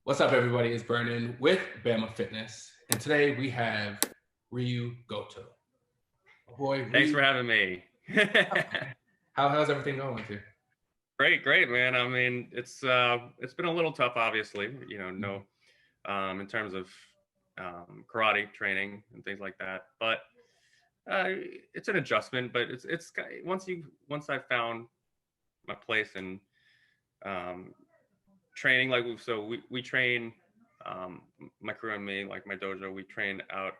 What's up, everybody? It's Vernon with Bama Fitness, and today we have Ryu Goto. Boy, Thanks Ryu, for having me. how's everything going with you? Great, man. I mean, it's been a little tough, obviously. No, in terms of karate training and things like that. But uh, it's an adjustment. But once I found my place in um, training, we train, my crew and me, like my dojo, we train out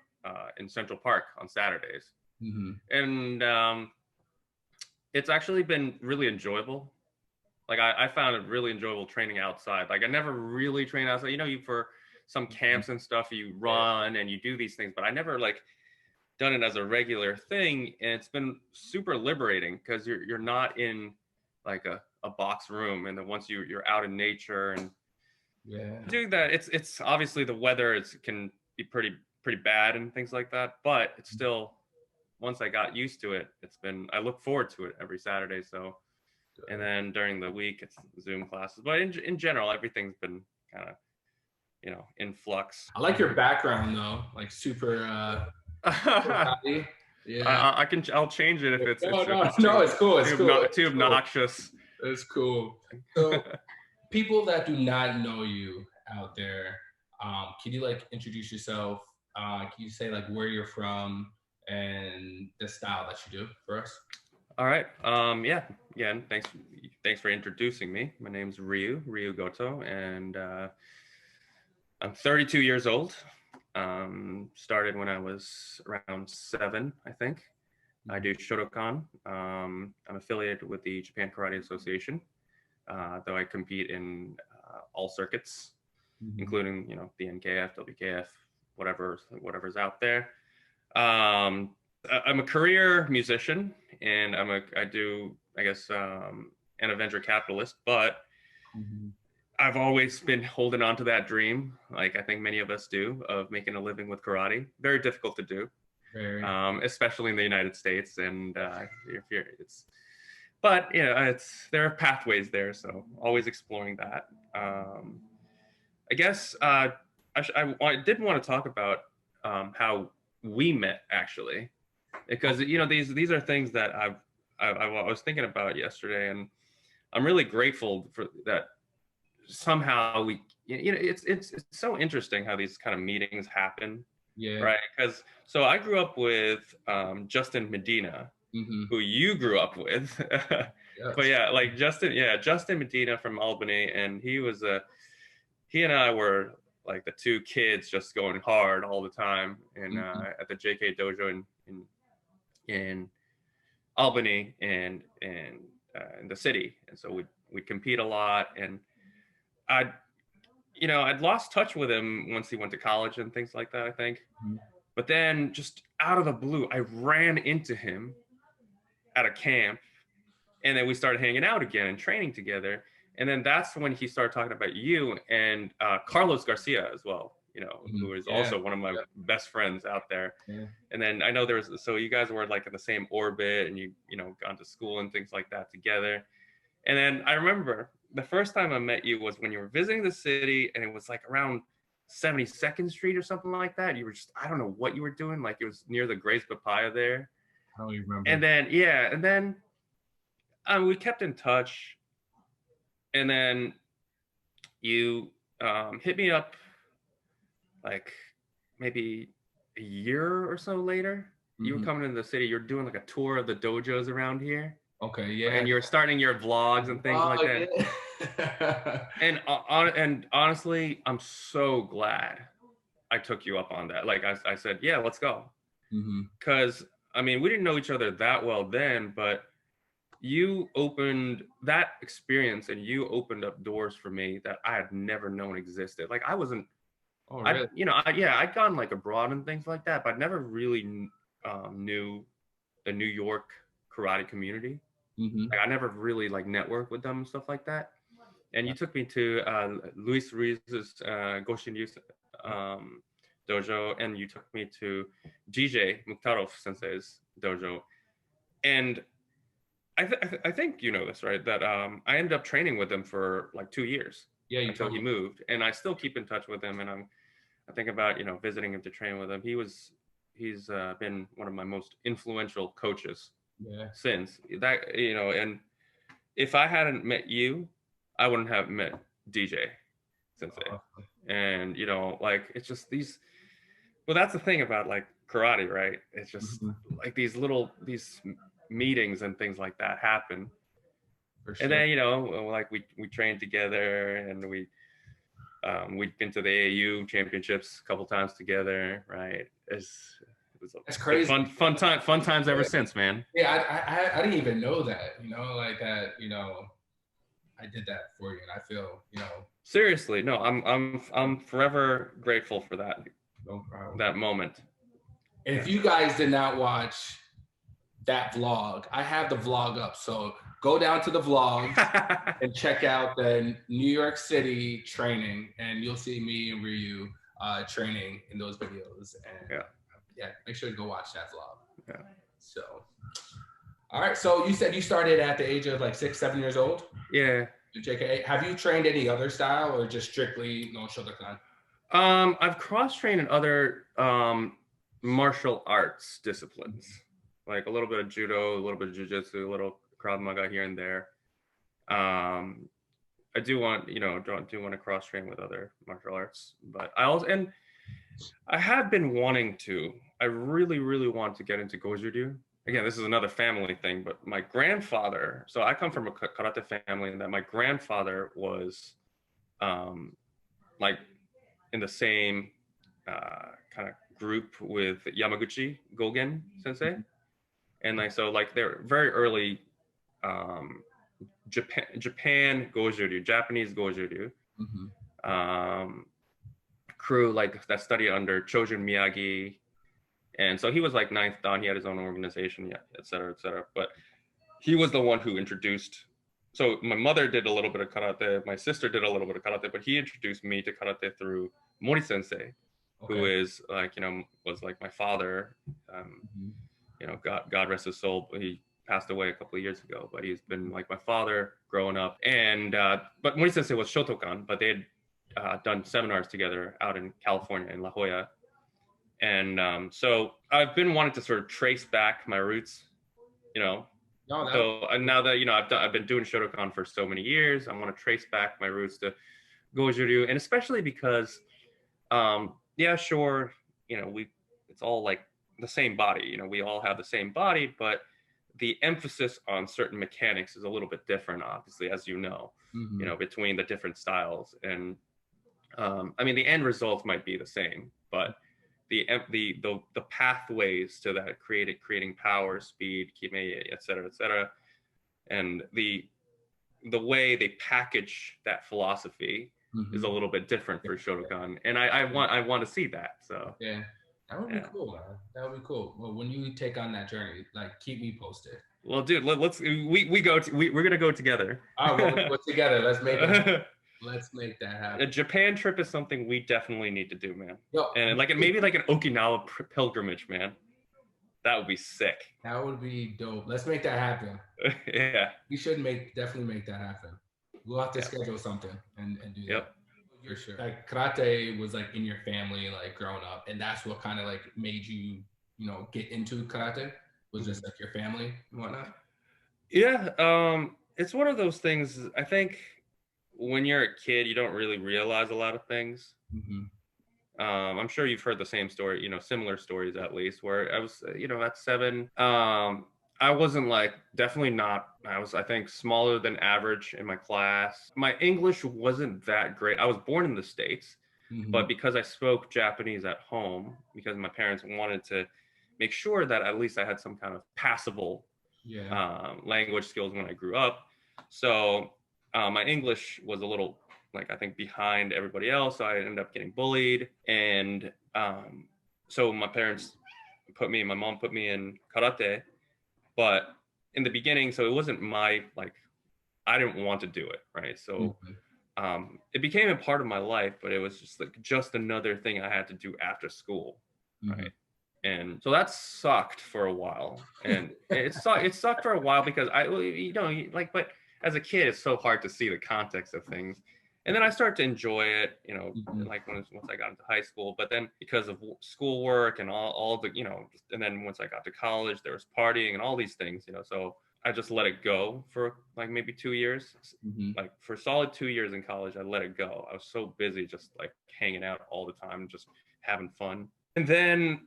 in Central Park on Saturdays, Mm-hmm. and it's actually been really enjoyable. Like I found it really enjoyable training outside. Like I never really trained outside. You for some camps and stuff, you run and you do these things, but I never like done it as a regular thing. And it's been super liberating because you're not in like a box room. And then once you're out in nature and Yeah. doing that, it's obviously the weather can be pretty bad and things like that. But it's still, once I got used to it, I look forward to it every Saturday. So, and then during the week it's Zoom classes, but in general everything's been kind of in flux. I like your background though, like super happy. Yeah. I'll change it if No, if no, it's no, it's cool. It's cool. too obnoxious. It's cool. So, people that do not know you out there, can you like introduce yourself? Can you say like where you're from and the style that you do for us? All right. Yeah. Again, thanks for introducing me. My name's Ryu Goto, and I'm 32 years old. Started when I was around 7, I think. I do Shotokan. I'm affiliated with the Japan Karate Association, though I compete in all circuits, including the NKF, WKF, whatever's out there. I'm a career musician, and I do, I guess, an venture capitalist, but I've always been holding on to that dream, like I think many of us do, of making a living with karate. Very difficult to do, Very. especially in the United States. And but there are pathways there, so always exploring that. I guess I did want to talk about how we met, actually, because these are things that I was thinking about yesterday, and I'm really grateful for that. Somehow it's so interesting how these kind of meetings happen. Yeah. Right, because so I grew up with Justin Medina, who you grew up with. Yes. But yeah, like Justin Medina from Albany, and he and I were like the two kids just going hard all the time in at the JKA dojo in Albany and in the city. And so we compete a lot, and I I'd lost touch with him once he went to college and things like that, I think. But then just out of the blue, I ran into him at a camp, and then we started hanging out again and training together. And then that's when he started talking about you and Carlos Garcia as well, who is also one of my best friends out there. Yeah. And then I know so you guys were like in the same orbit, and you gone to school and things like that together. And then I remember the first time I met you was when you were visiting the city, and it was like around 72nd Street or something like that. You were just, I don't know what you were doing. Like it was near the Grace Papaya there. I don't even remember. And then we kept in touch. And then you hit me up like maybe a year or so later. You were coming into the city. You're doing like a tour of the dojos around here. Okay, yeah. And you're starting your vlogs and things like that. Yeah. And honestly, I'm so glad I took you up on that. Like I said, yeah, let's go. Because I mean, we didn't know each other that well then, but you opened that experience, and you opened up doors for me that I had never known existed. Like I wasn't, really? I'd gone like abroad and things like that, but I never really knew the New York karate community. Like I never really like networked with them and stuff like that. And you took me to Luis Ruiz's Goshin Youth dojo, and you took me to DJ Mukhtarov Sensei's dojo. And I think you know this, right? That I ended up training with them for like 2 years. Yeah, you until told he me. moved, and I still keep in touch with him, and I think about visiting him to train with him. He's been one of my most influential coaches Yeah. since that, and if I hadn't met you, I wouldn't have met DJ Sensei. Awesome. And like it's just these. Well, that's the thing about like karate, right? It's just Mhm. like these meetings and things like that happen, For and sure. then like we trained together, and we've been to the AAU championships a couple times together, right? It was That's been crazy. fun times ever since, man. Yeah, I didn't even know that. Like that. I did that for you, and I feel Seriously, no, I'm forever grateful for no problem. that moment. And if Yeah. you guys did not watch that vlog, I have the vlog up. So go down to the vlogs and check out the New York City training, and you'll see me and Ryu training in those videos. And Yeah. yeah, make sure to go watch that vlog. Yeah. So, all right. So you said you started at the age of like 6, 7 years old. Yeah. JKA. Have you trained any other style or just strictly no Shotokan? I've cross-trained in other martial arts disciplines, like a little bit of judo, a little bit of jiu-jitsu, a little Krav Maga here and there. I do want, do want to cross-train with other martial arts, but I have been wanting to. I really, really want to get into Goju-ryu. Again, this is another family thing, but my grandfather. So I come from a karate family, and that my grandfather was, like, in the same kind of group with Yamaguchi Gogen Sensei, and like so, like they're very early Japan Goju-ryu, Japanese Goju-ryu. Crew like that studied under Chojun Miyagi, and so he was like ninth dan. He had his own organization, yeah, et cetera, et cetera. But he was the one who introduced. So my mother did a little bit of karate. My sister did a little bit of karate, but he introduced me to karate through Mori Sensei, who is like was like my father. God rest his soul. He passed away a couple of years ago, but he's been like my father growing up. And but Mori Sensei was Shotokan, but they had done seminars together out in California in La Jolla. And so I've been wanting to sort of trace back my roots, So now that I've been doing Shotokan for so many years, I want to trace back my roots to Goju-ryu, and especially because, yeah, sure, it's all like the same body. We all have the same body, but the emphasis on certain mechanics is a little bit different, obviously, as between the different styles. And I mean, the end results might be the same, but the pathways to that creating power, speed, kime, et cetera, and the way they package that philosophy is a little bit different for Shotokan, and I want to see that. So yeah, that would be cool, man. That would be cool. Well, when you take on that journey, like keep me posted. Well, dude, we're gonna go together. All right, we'll go together. Let's make it. Let's make that happen. A Japan trip is something we definitely need to do, man. Yo, and maybe like an Okinawa pilgrimage, man. That would be sick. That would be dope. Let's make that happen. Yeah. We should definitely make that happen. We'll have to schedule something and do that. Yep. For sure. Like karate was like in your family, like growing up, and that's what kind of like made you, get into karate. Was just like your family and whatnot. Yeah. It's one of those things. I think when you're a kid, you don't really realize a lot of things. I'm sure you've heard the same story, similar stories at least, where I was, at 7, I wasn't definitely not, I was, I think, smaller than average in my class. My English wasn't that great. I was born in the States, but because I spoke Japanese at home, because my parents wanted to make sure that at least I had some kind of passable language skills when I grew up. So my English was a little, I think, behind everybody else. So I ended up getting bullied. And so my mom put me in karate. But in the beginning, so it wasn't I didn't want to do it, right? So it became a part of my life, but it was just another thing I had to do after school, right? And so that sucked for a while. And it sucked for a while because but as a kid, it's so hard to see the context of things. And then I started to enjoy it, Mm-hmm. like once I got into high school. But then because of schoolwork and all the, and then once I got to college, there was partying and all these things, so I just let it go for like maybe 2 years. Mm-hmm. Like for a solid 2 years in college, I let it go. I was so busy just like hanging out all the time, just having fun. And then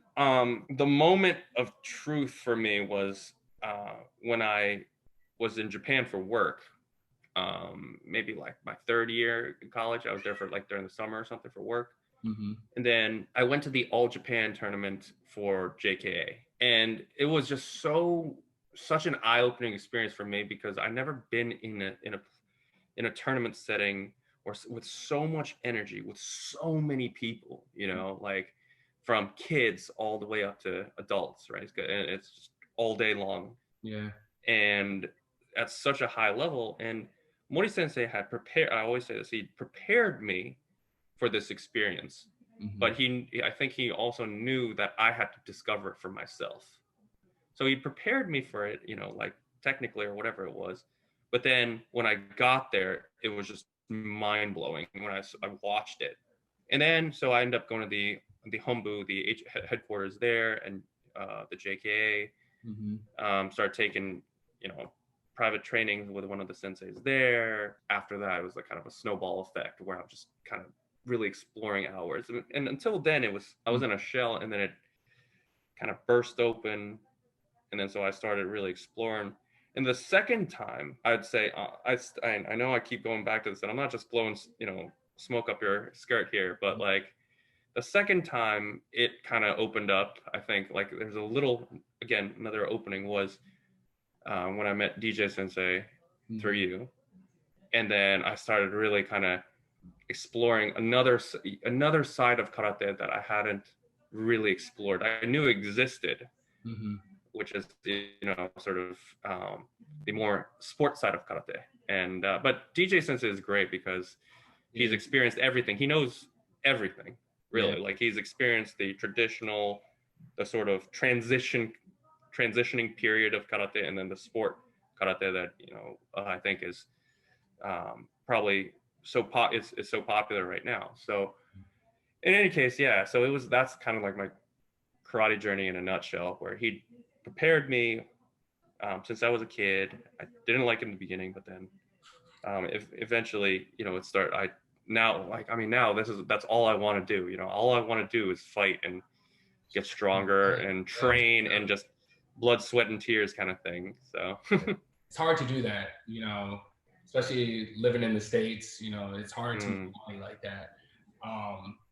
the moment of truth for me was when I was in Japan for work, maybe like my third year in college. I was there for like during the summer or something for work. Mm-hmm. And then I went to the All Japan tournament for JKA. And it was just such an eye-opening experience for me because I never been in a tournament setting or with so much energy, with so many people, like from kids all the way up to adults, right? It's good. And it's just all day long. Yeah. And at such a high level. And Mori Sensei had prepared, I always say this, he prepared me for this experience. Mm-hmm. But I think he also knew that I had to discover it for myself. So he prepared me for it, like technically or whatever it was. But then when I got there, it was just mind blowing when I watched it. And then so I ended up going to the Hombu, the headquarters there, and the Mm-hmm. JKA. Started taking, you know, private trainings with one of the senseis there. After that, it was like kind of a snowball effect where I was just kind of really exploring outwards. And until then, I was in a shell, and then it kind of burst open, and then so I started really exploring. And the second time, I'd say I know I keep going back to this, and I'm not just blowing smoke up your skirt here, but like the second time it kind of opened up, I think like there's a little, again, another opening was when I met DJ Sensei through Mm-hmm. you, and then I started really kind of exploring another side of karate that I hadn't really explored. I knew existed, Mm-hmm. which is sort of the more sports side of karate. And but DJ Sensei is great because he's Yeah. experienced everything. He knows everything, Yeah. really. Like he's experienced the traditional, the sort of transitioning period of karate, and then the sport karate that I think is probably is so popular right now. So in any case, yeah. So that's kind of like my karate journey in a nutshell, where he prepared me since I was a kid. I didn't like it in the beginning, but then if eventually, it started. Now that's all I want to do. All I want to do is fight and get stronger and Yeah. train and just blood, sweat, and tears kind of thing. So It's hard to do that, especially living in the States, it's hard to make mm, money like that.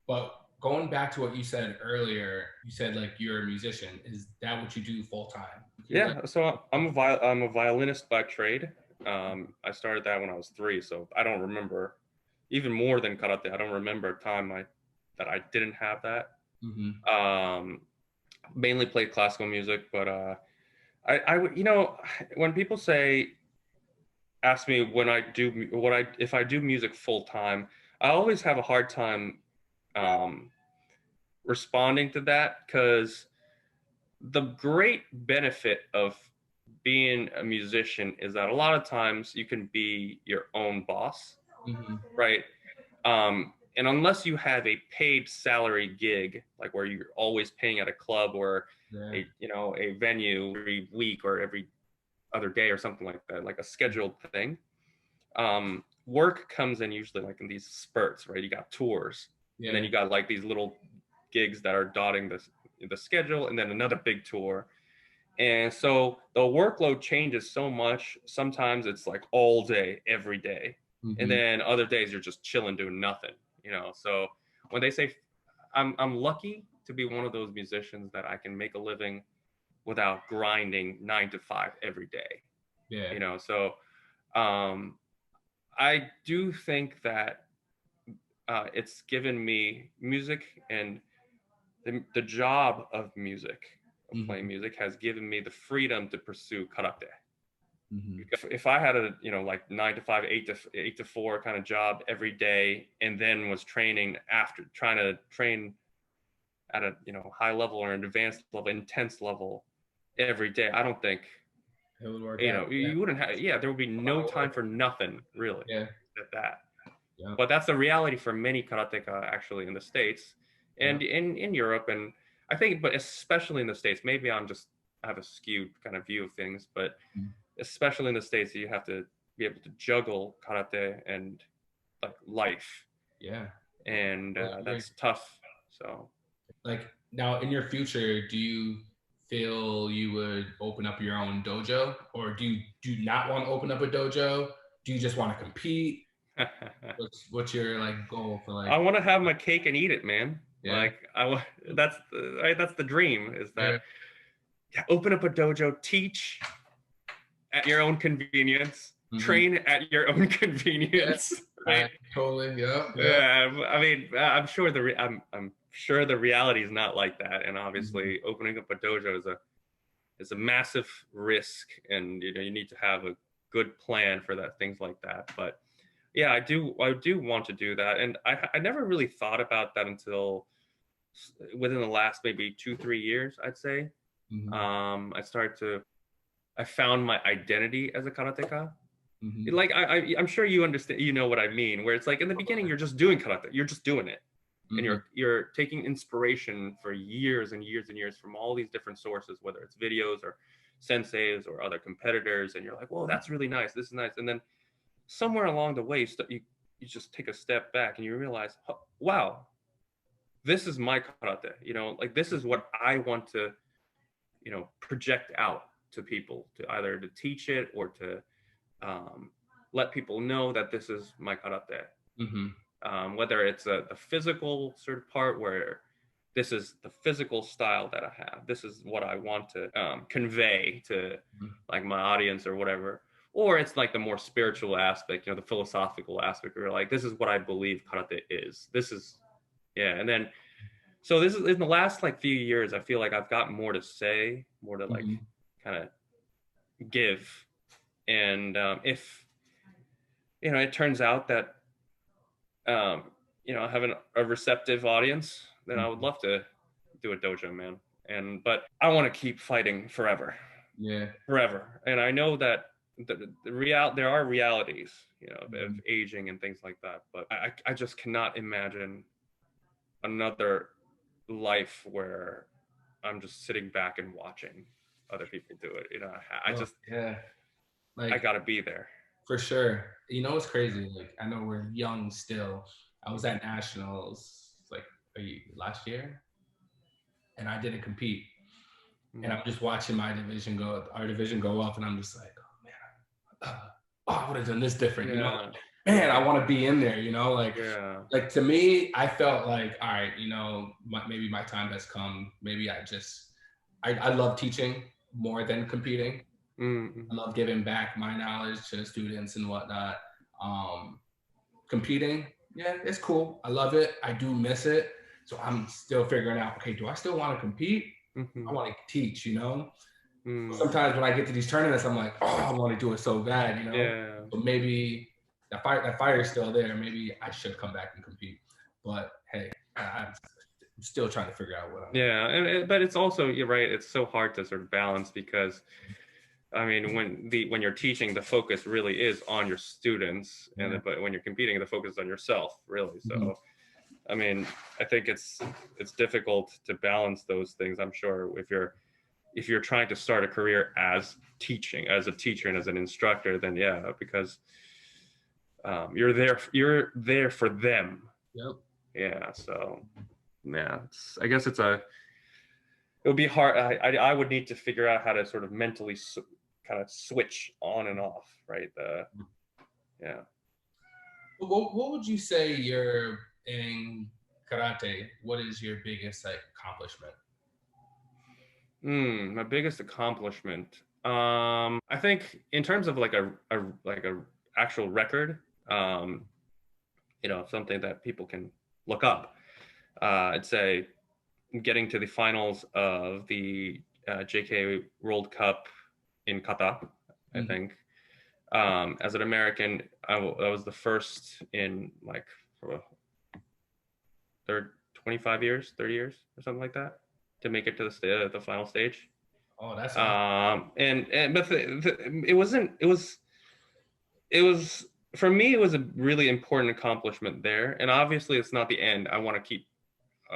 But going back to what you said earlier, you said like you're a musician. Is that what you do full time? yeah. So I'm a violinist by trade. I started that when I was 3, so I don't remember, even more than karate. I don't remember a time that I didn't have that. Mm-hmm. Um, Mainly played classical music, but I would, when people ask me when I do if I do music full time, I always have a hard time um, responding to that, because the great benefit of being a musician is that a lot of times you can be your own boss, Mm-hmm. right? And unless you have a paid salary gig, like where you're always paying at a club or Yeah. a venue every week or every other day or something like that, like a scheduled thing, work comes in usually like in these spurts, right? You got tours, and then Yeah. you got like these little gigs that are dotting the schedule, and then another big tour. And so the workload changes so much. Sometimes it's like all day, every day. And Mm-hmm. then other days you're just chilling, doing nothing. So when they say I'm lucky to be one of those musicians that I can make a living without grinding 9 to 5 every day. Yeah. So um, I do think that it's given me music, and the job of music, of playing Mm-hmm. music, has given me the freedom to pursue karate. Mm-hmm. If I had a like 9 to 5, 8 to 4 kind of job every day, and then was training after, trying to train at a high level or an advanced level, intense level every day, I don't think It would work out. Yeah. you wouldn't have, yeah, there would be A lot no of time work. for nothing really Yeah. at that. Yeah. But that's the reality for many karateka actually in the States Yeah. and in Europe. And I think, but especially in the States, maybe I have a skewed kind of view of things, but Mm. especially in the States, you have to be able to juggle karate and like life. Yeah. And Totally agree. that's tough. So Like now in your future, do you feel you would open up your own dojo, or do you not want to open up a dojo? Do you just want to compete? What's your like goal for like? I want to have my cake and eat it, man. Yeah. Like that's the dream is that Yeah. open up a dojo, teach at your own convenience, Hmm. train at your own Yeah. convenience. Right? I totally. Yeah. Yeah. Yeah, I mean, I'm sure the reality is not like that, and Mhm. obviously, opening up a dojo is a massive risk, and you need to have a good plan for that, things like that. But yeah, I do want to do that, and I never really thought about that until within the last maybe 2 3 years, I'd say. Mhm. I found my identity as a karateka. Mhm. Like I'm sure you understand, you know what I mean, where it's like in the beginning you're just doing karate, you're just doing it, and Mhm. you're taking inspiration for years and years and years from all these different sources, whether it's videos or senseis or other competitors, and you're like, whoa, that's really nice, this is nice, and then somewhere along the way you just take a step back and you realize, oh, wow, this is my karate, like this is what I want to project out to people, to either to teach it or to um, let people know that this is my karate. Mhm. Whether it's the physical sort of part where this is the physical style that I have, this is what I want to convey to Mhm. like my audience or whatever, or it's like the more spiritual aspect, the philosophical aspect, where like this is what I believe karate is. This is yeah, and then so this is in the last like few years, I feel like I've got more to say, more to like Mhm. kind of give, and if it turns out that um, I have a receptive audience, then I would Mhm. love to do a dojo, man. But I want to keep fighting forever, Yeah. forever. And I know that there are realities, of Mhm. aging and things like that. But I just cannot imagine another life where I'm just sitting back and watching other people do it. Oh, yeah. I Like gotta be there. for sure. You know what's crazy? Like I know we're young still. I was at nationals like last year, and I didn't compete. And Mm. I'm just watching our division go up, and I'm just like, oh man, I would have done this different. Yeah, Man, I yeah, want to be in there. yeah. Like to me, I felt like, all right, maybe my time has come. Maybe I love teaching more than competing. I Mm-hmm. love giving back my knowledge to students and whatnot. Um, Competing, yeah, it's cool. I love it. I do miss it. So I'm still figuring out, okay, do I still want to compete? I Mm-hmm. want to teach. Mm. Sometimes when I get to these tournaments, I'm like, oh, I want to do it so bad. Yeah. But maybe that fire is still there. Maybe I should come back and compete. But hey, I'm still trying to figure out what I'm. Yeah, but it's also, you're right. It's so hard to sort of balance because I mean, when you're teaching, the focus really is on your students, Yeah. but when you're competing, the focus is on yourself, really. Mhm. So, I mean, I think it's difficult to balance those things. I'm sure if you're trying to start a career as a teacher and as an instructor, then yeah, because you're there for them. Yep. Yeah. So yeah, I guess it would be hard. I would need to figure out how to sort of mentally kind of switch on and off, right? Yeah. What would you say you're in karate? What is your biggest like accomplishment? My biggest accomplishment. I think in terms of like a actual record, um, something that people can look up. I'd say getting to the finals of the JKA World Cup in Qatar. I Mhm. think as an American, I was the first in like uh, 25 years, 30 years, or something like that, to make it to the final stage. Oh, that's awesome. And but it wasn't. It was for me, it was a really important accomplishment there. And obviously, it's not the end. I want to keep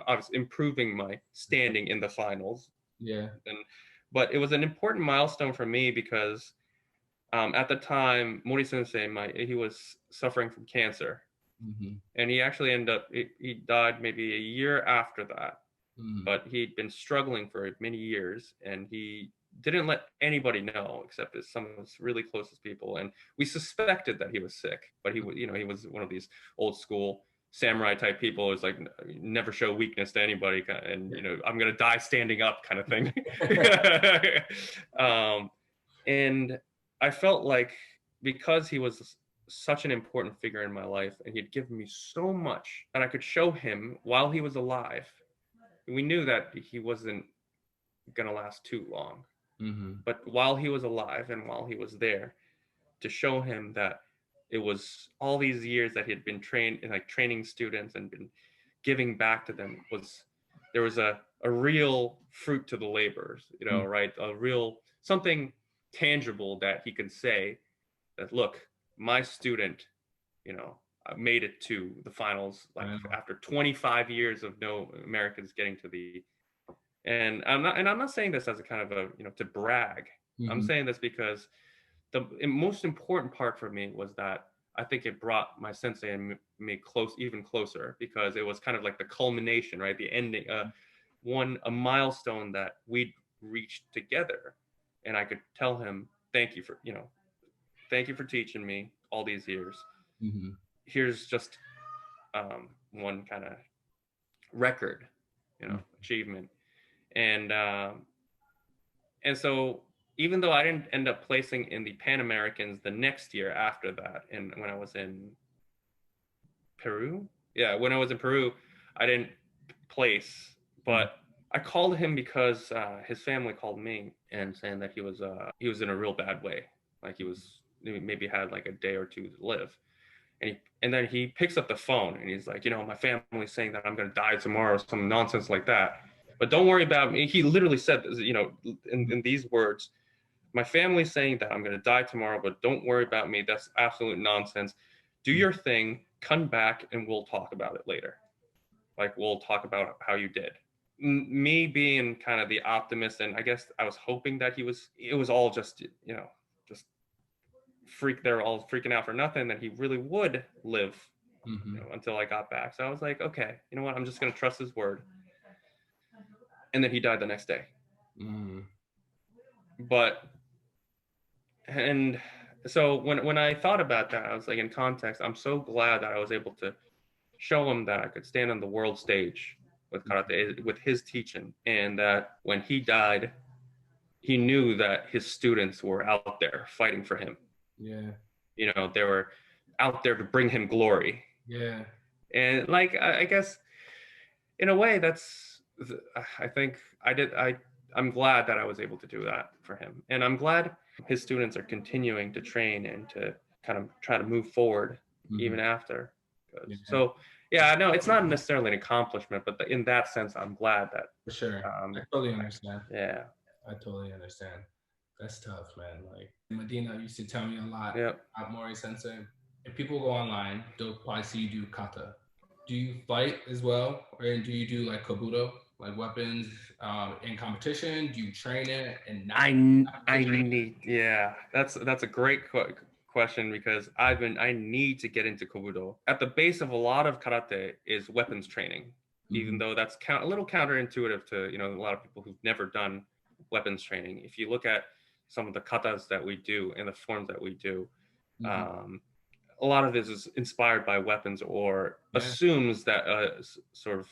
obviously improving my standing in the finals. Yeah. But it was an important milestone for me because at the time, Mori Sensei, he was suffering from cancer. Mm-hmm. And he actually ended up, he died maybe a year after that. Mm-hmm. But he'd been struggling for many years, and he didn't let anybody know except some of his really closest people. And we suspected that he was sick, but he was one of these old school samurai type people who's like never show weakness to anybody, and I'm gonna die standing up kind of thing. And I felt like because he was such an important figure in my life and he'd given me so much that I could show him while he was alive, we knew that he wasn't gonna last too long. Mm-hmm. But while he was alive and while he was there, to show him that it was all these years that he had been training students and been giving back to them, there was a real fruit to the labors, right? A real something tangible that he could say that, look, my student, made it to the finals after 25 years of no Americans getting to the. And I'm not saying this as a kind of to brag. Mm-hmm. I'm saying this because the most important part for me was that I think it brought my sensei and me even closer, because it was kind of like the culmination, right? The ending, a milestone that we'd reached together, and I could tell him, thank you for teaching me all these years. Mm-hmm. Here's just one kind of record, achievement. And so even though I didn't end up placing in the Pan Americans the next year after that, and when I was in Peru, I didn't place, but I called him because his family called me and saying that he was in a real bad way, like he maybe had like a day or two to live. And then he picks up the phone and he's like, my family's saying that I'm going to die tomorrow, some nonsense like that. But don't worry about me. He literally said, in these words, my family's saying that I'm going to die tomorrow, but don't worry about me. That's absolute nonsense. Do your thing, come back, and we'll talk about it later. Like, we'll talk about how you did. Me being kind of the optimist, and I guess I was hoping that it was all just, just they're all freaking out for nothing, that he really would live until I got back. So I was like, okay, you know what? I'm just going to trust his word. And then he died the next day. And so when I thought about that, I was like, in context, I'm so glad that I was able to show him that I could stand on the world stage with karate, with his teaching, and that when he died, he knew that his students were out there fighting for him. Yeah. They were out there to bring him glory. Yeah. And like, I guess in a way I think I'm glad that I was able to do that for him. And I'm glad his students are continuing to train and to kind of try to move forward even after. So yeah, no, it's not necessarily an accomplishment, but in that sense, I'm glad that. For sure. I totally understand. Yeah. I totally understand. That's tough, man. Like, Medina used to tell me a lot about Mori Sensei. If people go online, they'll probably see you do kata. Do you fight as well? Or do you do like kabuto, like weapons in competition? Do you train it? And that's a great question, because I need to get into kabuto. At the base of a lot of karate is weapons training, even though that's a little counterintuitive to a lot of people who've never done weapons training. If you look at some of the katas that we do and the forms that we do, a lot of this is inspired by weapons, or assumes that sort of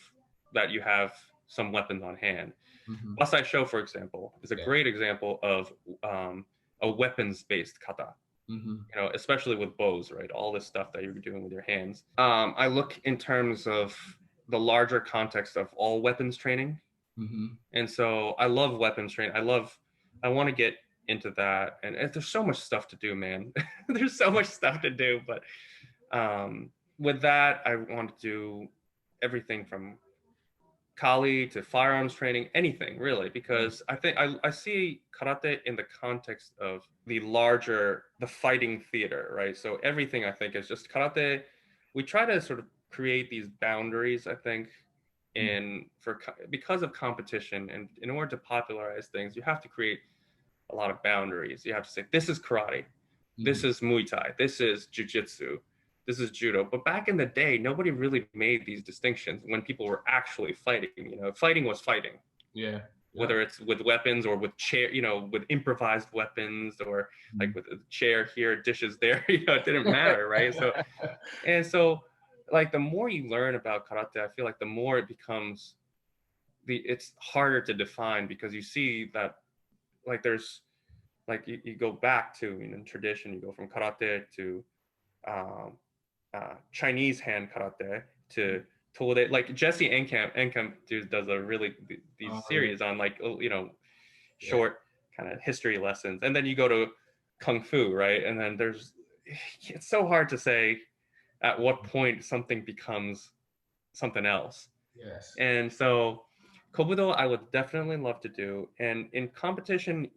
that you have some weapons on hand. Basai Sho, for example, is a great example of a weapons-based kata. Especially with bows, right? All this stuff that you're doing with your hands. I look in terms of the larger context of all weapons training. And so I love weapons training. I want to get into that. And there's so much stuff to do, man. There's so much stuff to do. But with that, I want to do everything from kali to firearms training, anything really, because I think I see karate in the context of the fighting theater, right? So everything I think is just karate. We try to sort of create these boundaries, I think, because of competition, and in order to popularize things, you have to create a lot of boundaries. You have to say, this is karate, this is Muay Thai, this is jiu-jitsu, this is judo. But back in the day, nobody really made these distinctions when people were actually fighting. Fighting was fighting. Yeah. Whether it's with weapons or with with improvised weapons, or like with a chair here, dishes there, it didn't matter, right? So like the more you learn about karate, I feel like the more it becomes it's harder to define, because you see that like there's like you go back to tradition, you go from karate to um, Chinese hand karate to Tode. Like Jesse Enkamp does a really these series on like short kind of history lessons, and then you go to kung fu, right? And then it's so hard to say at what point something becomes something else. Yes. And so Kobudo I would definitely love to do, and in competition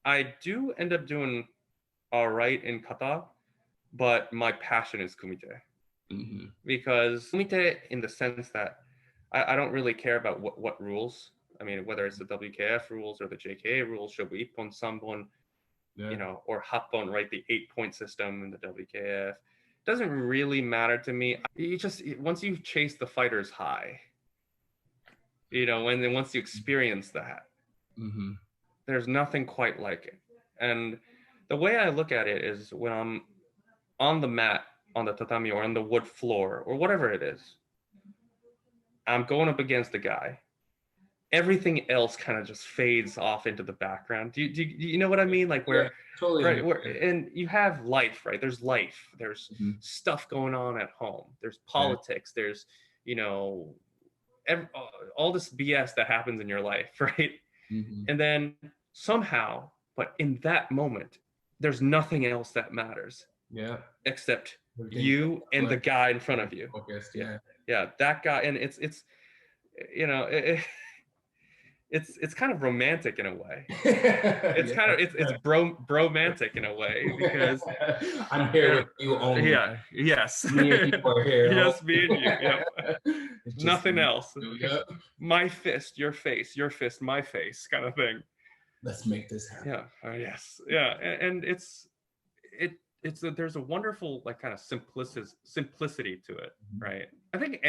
I do end up doing all right in kata, but my passion is kumite. Because kumite, in the sense that I don't really care about what rules. I mean, whether it's the WKF rules or the JKA rules, shobu ippon, sanbon, or happon, right? The 8-point system in the WKF doesn't really matter to me. You just, once you chase the fighters high, and then once you experience that, there's nothing quite like it. And the way I look at it is, when I'm on the mat, on the tatami, or on the wood floor, or whatever it is, I'm going up against a guy. Everything else kind of just fades off into the background. Do you know what I mean? Like totally. Right, and you have life, right? There's life. There's stuff going on at home. There's politics. There's all this BS that happens in your life, right? And then somehow, but in that moment, there's nothing else that matters. Yeah. Except you and the guy in front of you. Focused, yeah, that guy, and it's it's kind of romantic in a way. It's kind of it's bromantic in a way, because I'm here with you only. Yeah. Yes. Me and you are here. Yes, me and you. Yeah. Nothing else. Yep. My fist, your face, your fist, my face, kind of thing. Let's make this happen. Yeah. Yes. Yeah. And there's a wonderful like kind of simplicity to it, right? I think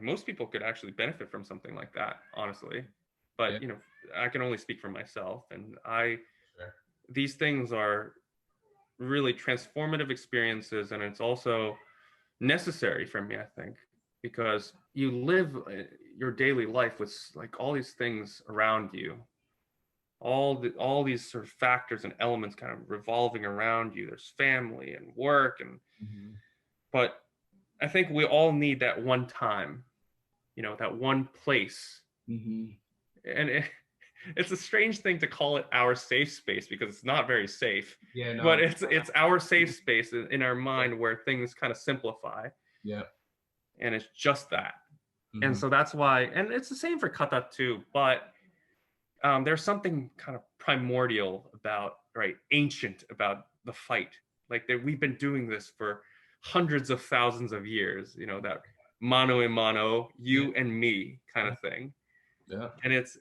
most people could actually benefit from something like that, honestly. But I can only speak for myself, and these things are really transformative experiences, and it's also necessary for me, I think, because you live your daily life with like all these things around you, all these sort of factors and elements kind of revolving around you. There's family and work, and but I think we all need that one time, that one place. And it's a strange thing to call it our safe space, because it's not very safe. Yeah, no. But it's our safe space in our mind, where things kind of simplify. Yeah. And it's just that. And so that's why, and it's the same for kata too, but there's something kind of primordial about, right, ancient about the fight. Like we've been doing this for hundreds of thousands of years, that mano a mano, you and me kind of thing. Yeah. And it's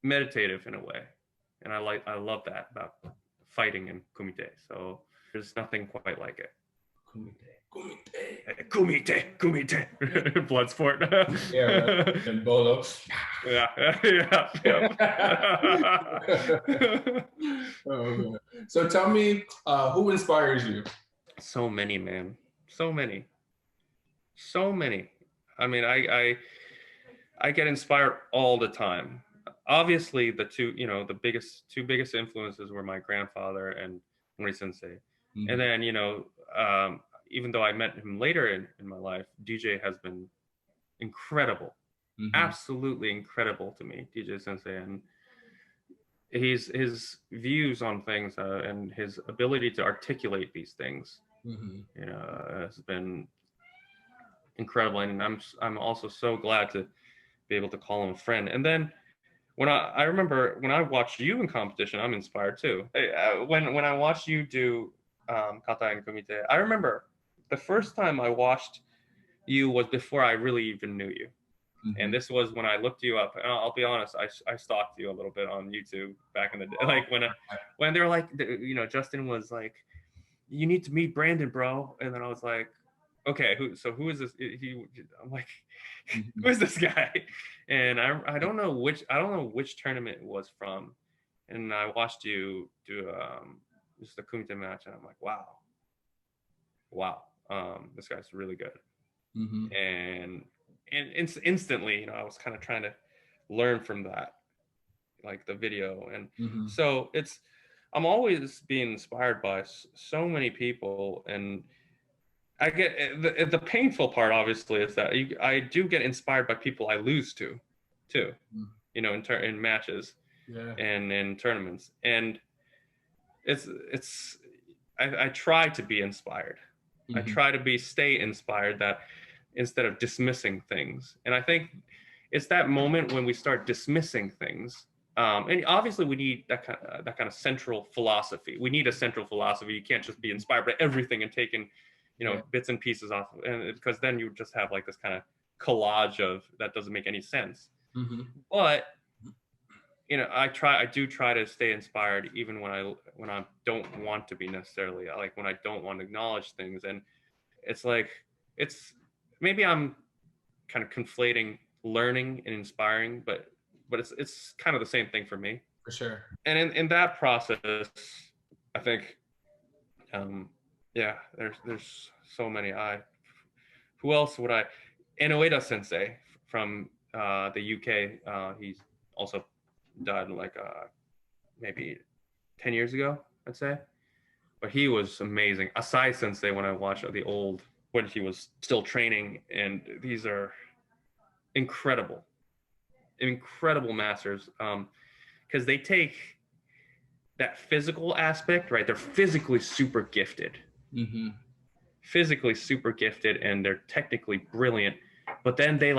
meditative in a way. And I love that about fighting and kumite. So there's nothing quite like it. Kumite. Blood sport. Yeah, right. And bolo. Yeah. Oh, so tell me, who inspires you? So many, man. So many. I mean, I get inspired all the time. Obviously, the two biggest influences were my grandfather and Mori Sensei. And then, even though I met him later in my life, DJ has been incredible, absolutely incredible to me, DJ Sensei. And his views on things and his ability to articulate these things, has been incredible, and I'm also so glad to be able to call him a friend. And then when I remember when I watched you in competition, I'm inspired too. When I watched you do kata and kumite, I remember the first time I watched you was before I really even knew you. And this was when I looked you up. And I'll be honest, I stalked you a little bit on YouTube back in the day. Like when they were like, Justin was like, "You need to meet Brandon, bro." And then I was like, "Okay, who is this?" I'm like, "Who is this guy?" And I don't know which tournament it was from. And I watched you do just a kumite match, and I'm like, wow, this guy's really good. And instantly, I was kind of trying to learn from that, like the video. And so I'm always being inspired by so many people. And I get the painful part, obviously, is that I do get inspired by people I lose to too, in matches and in tournaments. And it's I try to be inspired. I try to stay inspired, that instead of dismissing things. And I think it's that moment when we start dismissing things. And obviously we need that kind of central philosophy. We need a central philosophy. You can't just be inspired by everything and taking, bits and pieces off, and because then you just have like this kind of collage of that doesn't make any sense. But I do try to stay inspired even when I don't want to be necessarily, like when I don't want to acknowledge things. And it's like maybe I'm kind of conflating learning and inspiring, but it's kind of the same thing for me. For sure. And in that process, I think, there's so many. Who else would I? Inoue Sensei from the UK. He's also died like maybe 10 years ago, I'd say. But he was amazing. Asai Sensei, when I watched when he was still training, and these are incredible masters, because they take that physical aspect, right? They're physically super gifted. Physically super gifted, and they're technically brilliant. But then they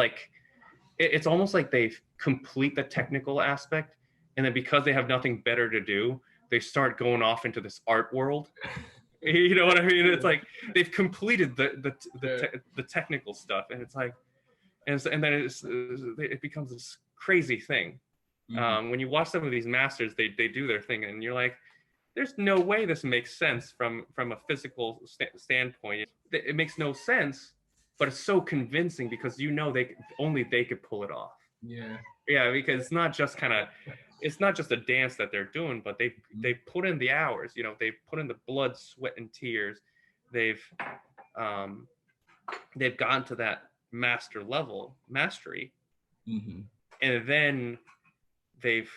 it's almost like they complete the technical aspect, and then because they have nothing better to do, they start going off into this art world. You know what I mean? It's like they've completed the technical stuff, and it's like, and then it becomes this crazy thing. When you watch some of these masters, they do their thing, and you're like, there's no way this makes sense from a physical standpoint. It makes no sense, but it's so convincing because only they could pull it off. Yeah, because it's not just a dance that they're doing, but they put in the hours. They put in the blood, sweat, and tears. They've gotten to that mastery, and then they've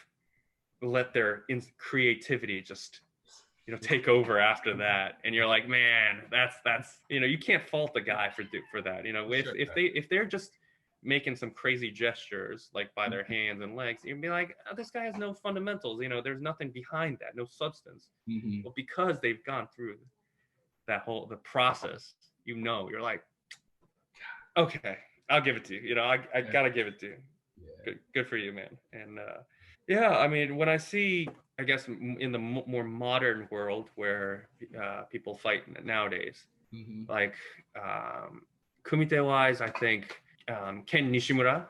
let their creativity just take over after that. And you're like, man, that's you can't fault the guy for that. If they're just making some crazy gestures like by their hands and legs, you'd be like, oh, this guy has no fundamentals. There's nothing behind that, no substance. But because they've gone through the process, you're like, okay, I'll give it to you. I gotta give it to you. Good for you, man. And I mean, when I see, I guess, in the more modern world where people fight nowadays, like kumite wise, I think Ken Nishimura,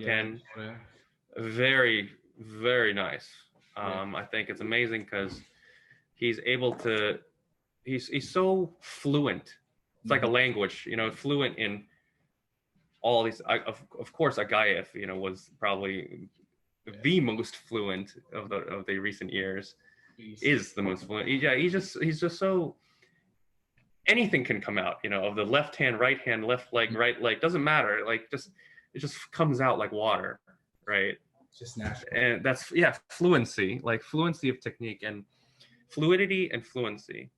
Ken, very, very nice. I think it's amazing because he's so fluent. It's like a language, fluent in all these. Of course, Agaev, was probably the most fluent of the recent years. Is the most fluent. He's just so, anything can come out, of the left hand, right hand, left leg, right leg, doesn't matter. Like it just comes out like water, right? Just natural. And that's fluency, like fluency of technique and fluidity and fluency.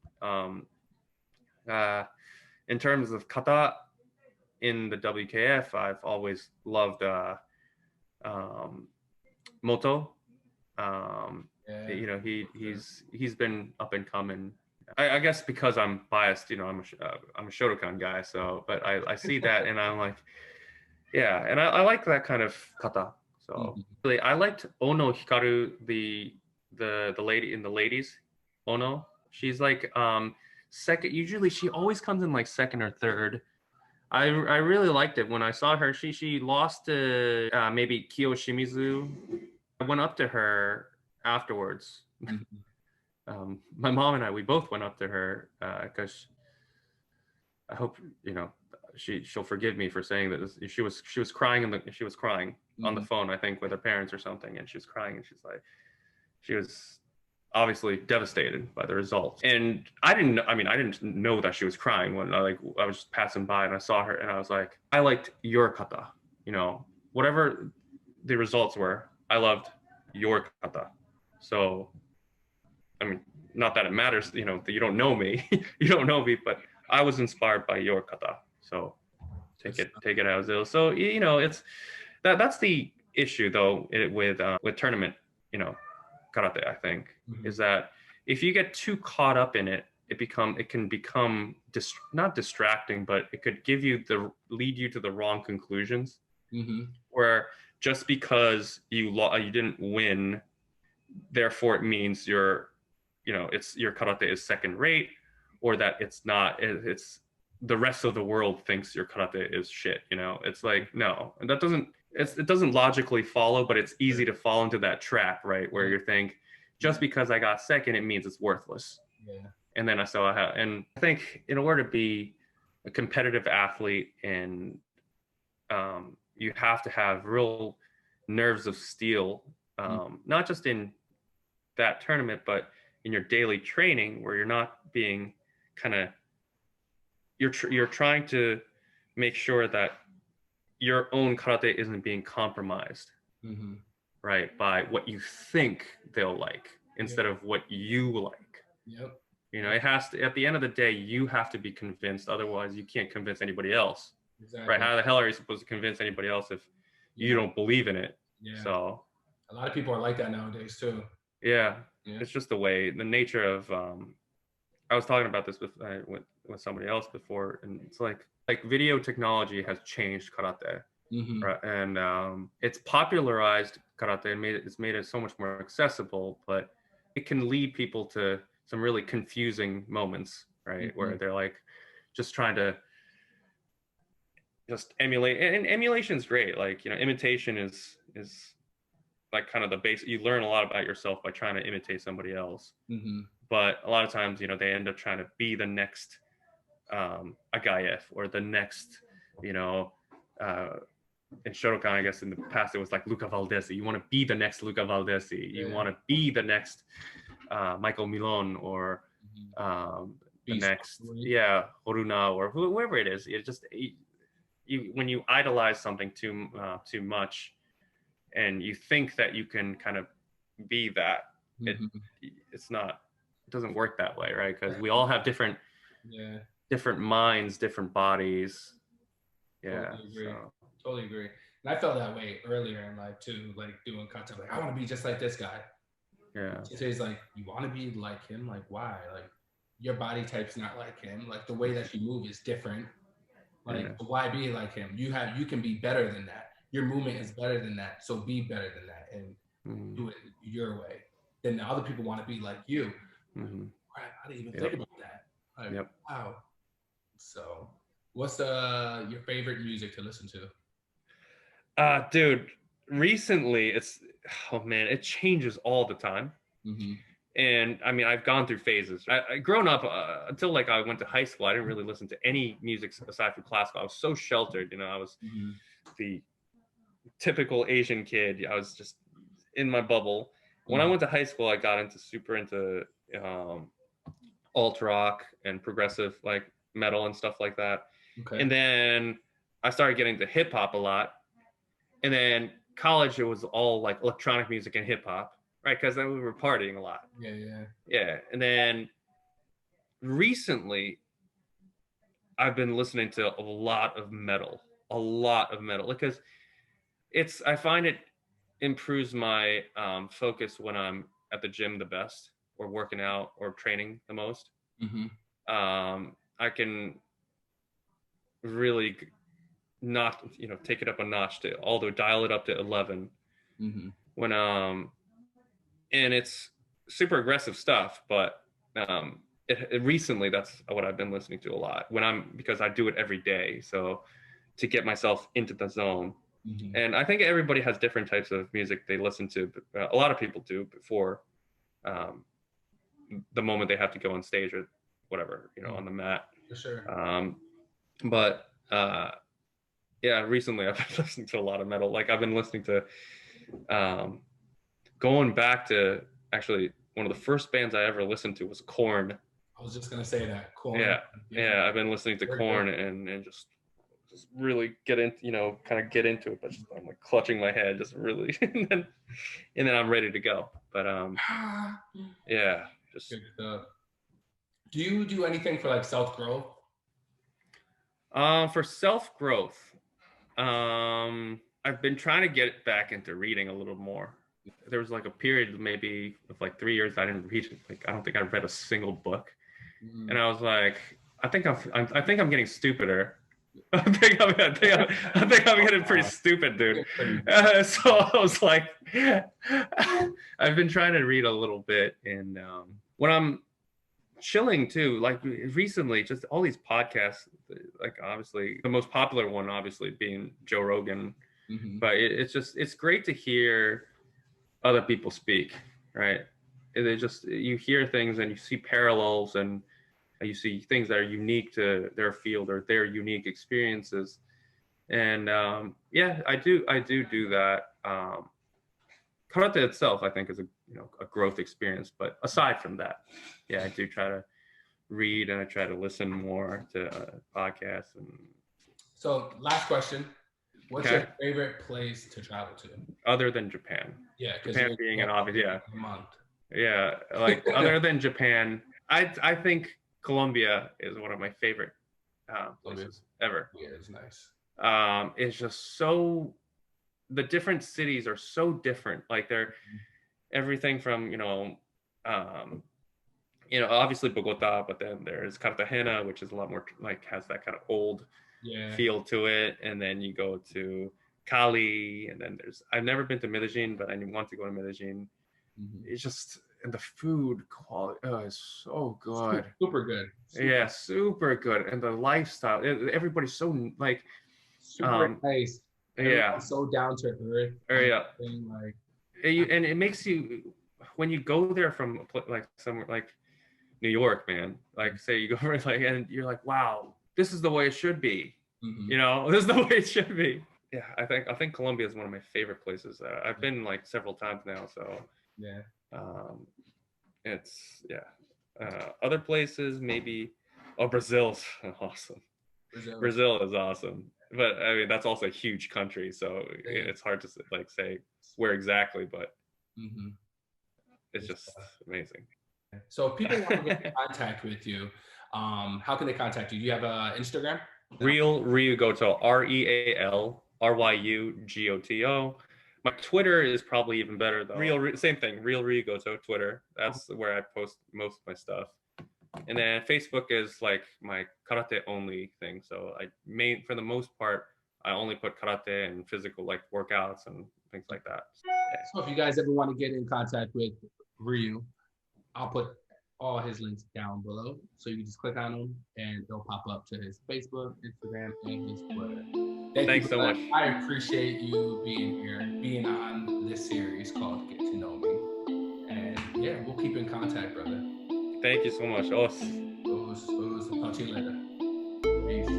In terms of kata in the WKF, I've always loved Moto. He's been up and coming I guess because I'm biased, you know, I'm a Shotokan guy, so but I see that and I'm like, yeah, and I like that kind of kata. So Mhm. really, I liked Ono Hikaru, the lady in the ladies, Ono. She's like second. Usually, she always comes in like second or third. I really liked it when I saw her. She lost to maybe Kiyoshimizu. I went up to her afterwards. Mhm. My mom and I, we both went up to her because I hope you know she'll forgive me for saying that she was crying she was crying on the Mhm. phone, I think, with her parents or something, and she was crying and she's like she was obviously devastated by the result. And I didn't know that she was crying when I was just passing by and I saw her and I was like, I liked your kata, you know, whatever the results were, I loved your kata. So I mean, not that it matters, you know, that you don't know me, you don't know me, but I was inspired by your kata. So That's take it as is. So you know, it's that's the issue though with tournament, you know, karate. I think mhm. is that if you get too caught up in it, it can become not distracting, but it could lead you to the wrong conclusions. Mhm. Where just because you didn't win, therefore it means it's your karate is second rate, or that it's not. It's the rest of the world thinks your karate is shit. You know, it's like no, and that doesn't. It doesn't logically follow, but it's easy to fall into that trap, right? Where Yeah. you think just Yeah. because I got second, it means it's worthless. Yeah. And then and I think in order to be a competitive athlete, and you have to have real nerves of steel, Mm. not just in that tournament, but in your daily training where you're not being kind of you're trying to make sure that your own karate isn't being compromised, Mhm. right, by what you think they'll like Yeah. instead of what you like. Yep. You know, Yep. it has to, at the end of the day, you have to be convinced, otherwise you can't convince anybody else, right? Exactly. How the hell are you supposed to convince anybody else if you Yeah. don't believe in it? Yeah. So A lot of people are like that nowadays too. yeah, Yeah. it's just the nature of I was talking about this with somebody else before, and it's like video technology has changed karate, Mhm. right? And it's popularized karate and it's made it so much more accessible, but it can lead people to some really confusing moments, right? Mhm. Where they're like just trying to just emulate, and emulation is great. Like, you know, imitation is like kind of the base. You learn a lot about yourself by trying to imitate somebody else, Mhm. but a lot of times, you know, they end up trying to be the next Agaev or the next, you know, uh, in Shotokan, I guess in the past it was like Luca Valdesi. You want to be the next Luca Valdesi. You Yeah. want to be the next Michael Milon or Mhm. the Beast. next, yeah, Horuna or whoever it is. It just when you idolize something too much, and you think that you can kind of be that, it Mhm. it's not. It doesn't work that way, right? Because we all have Yeah. different minds, different bodies. Yeah. Totally agree. So Totally agree. And I felt that way earlier in life too, like doing content. Like, I want to be just like this guy. yeah. She says, like, you want to be like him? Like, why? Like, your body type's not like him. Like, the way that you move is different. Like, Yeah. why be like him? You can be better than that. Your movement is better than that. So be better than that and Mm-hmm. do it your way. Then the other people want to be like you. Like, Mm-hmm. crap, I didn't even think Yep. about that. Like, Yep. wow. So, what's your favorite music to listen to? Dude, recently oh man, it changes all the time. Mm-hmm. And I mean, I've gone through phases. I grown up until like I went to high school. I didn't really listen to any music aside from classical. I was so sheltered. You know, I was Mm-hmm. the typical Asian kid. I was just in my bubble. When I Mm-hmm. went to high school, I got super into um, alt rock and progressive like metal and stuff like that. Okay. And then I started getting to hip hop a lot. And then college, it was all like electronic music and hip hop, right? Because then we were partying a lot. Yeah, yeah. Yeah. And then recently, I've been listening to a lot of metal, because I find it improves my focus when I'm at the gym the best, or working out or training the most. I can really not, take it up a notch although dial it up to 11 when and it's super aggressive stuff, but recently that's what I've been listening to a lot because I do it every day, so to get myself into the zone. And I think everybody has different types of music they listen to. A lot of people do before the moment they have to go on stage or whatever, on the mat. For sure. But yeah, recently I've been listening to a lot of metal. Like I've been listening to going back to actually one of the first bands I ever listened to was Korn. I was just gonna say that. Korn. Yeah. I've been listening to Korn and just really get into, kind of get into it, but I'm like clutching my head, just really, and then I'm ready to go. But yeah, just. Good stuff. Do you do anything for like self-growth? For self-growth, I've been trying to get back into reading a little more. There was like a period maybe of like 3 years I didn't read, like I don't think I read a single book, and I was like, I think I'm getting stupider. I think I'm getting pretty stupid, dude. So I was like, I've been trying to read a little bit, and when I'm chilling too, like recently, just all these podcasts, like obviously the most popular one obviously being Joe Rogan, but it's great to hear other people speak, right? You hear things and you see parallels and you see things that are unique to their field or their unique experiences. And yeah, I do that. Karate itself, I think, is a growth experience. But aside from that, yeah, I do try to read and I try to listen more to podcasts. And so, last question: what's your favorite place to travel to, other than Japan? Yeah, Japan being an obvious, month. Yeah, like other than Japan, I think Colombia is one of my favorite places ever. Yeah, it's nice. It's just the different cities are so different. Like they're everything from obviously Bogota, but then there's Cartagena, which is a lot more like has that kind of old feel to it, and then you go to Cali, and then I've never been to Medellin, but I want to go to Medellin. It's just, and the food quality is so good. Super good. Yeah, super good. And the lifestyle, everybody's so like super nice. Yeah, so down to earth. Yeah, like, and it makes you, when you go there from like somewhere like New York, man, like say you go like, and you're like, wow, this is the way it should be. This is the way it should be. Yeah, I think Colombia is one of my favorite places. I've been like several times now, so yeah. It's other places maybe. Oh, Brazil's awesome. Brazil is awesome, but I mean that's also a huge country, so it's hard to like say where exactly, but it's just amazing. So if people want to get in contact with you, how can they contact you? Do you have an Instagram? Real Ryu Goto, RealRyuGoto. My Twitter is probably even better though. Same thing, Real Ryu Goto Twitter. That's where I post most of my stuff. And then Facebook is like my karate only thing. So for the most part, I only put karate and physical like workouts and things like that. So if you guys ever want to get in contact with Ryu, I'll put all his links down below. So you can just click on them and they'll pop up to his Facebook, Instagram, and his Twitter. Thanks so much. I appreciate you being here, being on this series called Get to Know Me. And yeah, we'll keep in contact, brother. Thank you so much. Talk to you later. Peace.